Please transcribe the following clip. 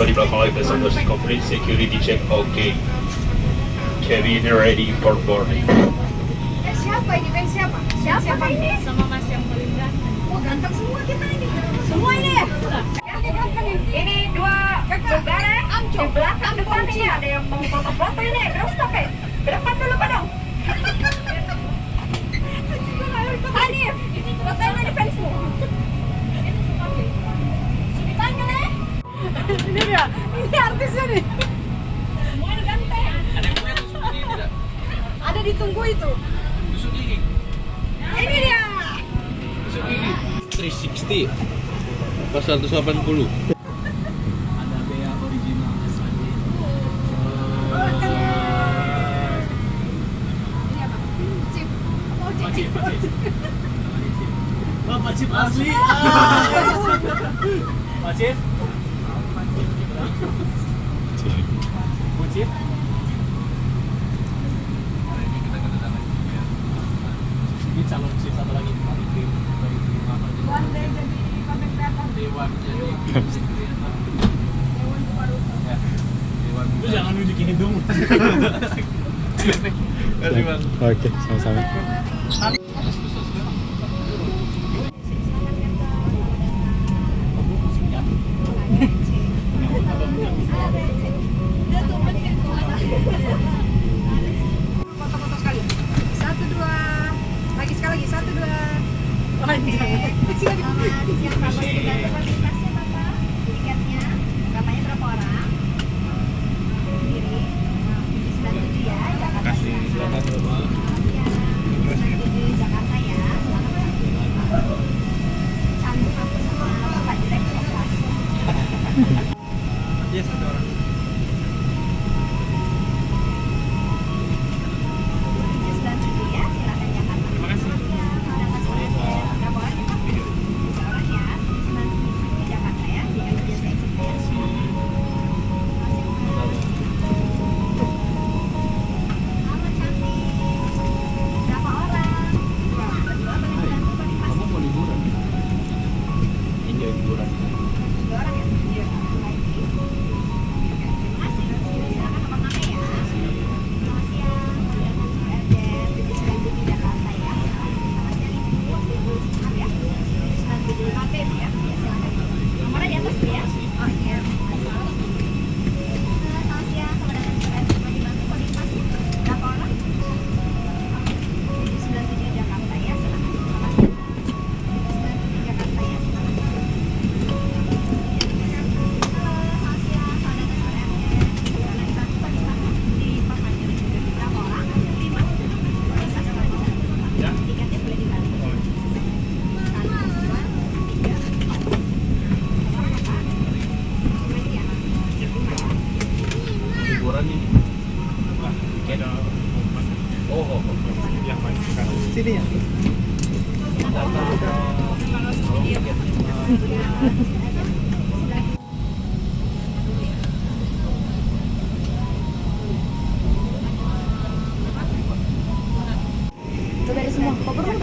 tiba di belakang lagi passengers complete security check okay. Cabin ready for boarding. Siapa ini? Ben siapa? Siapa ini? Sama mas yang paling ganteng. Wah, ganteng semua kita ini. Semua ini ya? Yang ganteng ini. Ini dua negara di belakang depan ini ada yang mau foto ini. Terus tapi ke depan dulu Pak dong. Hanif, fotoin dari fansmu. Ditanya nih. Ini dia, ini artisnya nih. Semua ini ganteng. Ada yang punya tusuk gigi tidak? Ada ditunggu itu. Tusuk gigi. Ini dia. Tusuk gigi. 360. Pas 180. Ada bea original asli. Cip. Oh, cip. Pak Cip asli. Pak Cip. Bu Cip. Hari ini kita kedatangan Ini calon Cip satu lagi. One day jadi content creator. Dewan jadi Ya. Dewan. Lu jangan nunjukin hidung. Kasih Bang. Oke, sama-sama. Foto-foto sekali. 1, 2. Lagi sekali lagi. 1, 2. Selamat siang Bapak dengan fasilitasnya Bapak. Tiketnya, katanya berapa orang? Sendiri. 97 ya, Jakarta. Kasih selamat Bapak. 97 Jakarta ya. Selamat. Cantik aku sama Bapak Direktur kelas. Iya, satu orang. 97 ya, silakan Jakarta. Terima kasih. Berapa orang ya Pak? 3 orang ya. 97 Jakarta ya. Dengan jasa experience. Selamat cantik. Berapa orang? Berdua apa dengan Bapak di Kamu mau liburan? Enjoy liburan. 2 orang ya? Iya. Lagi. Terima kasih. Silakan nomor-nomornya ya. Selamat siang. Saudara RJ 797 Jakarta ya. Selamat siang Ibu. Maaf ya. 797 Maaf ya. Ya, silakan. Nomornya di atas ya. Oh iya. Selamat siang. Saudara RJ mau dibantu koordinasi. Berapa orang? 797 Jakarta ya. Silakan. Selamat siang. 797 Jakarta ya. Silakan. Liburan ini. Tiket. Oh. Yang mana sekarang? Sini ya. Udah dari semua. Koper lu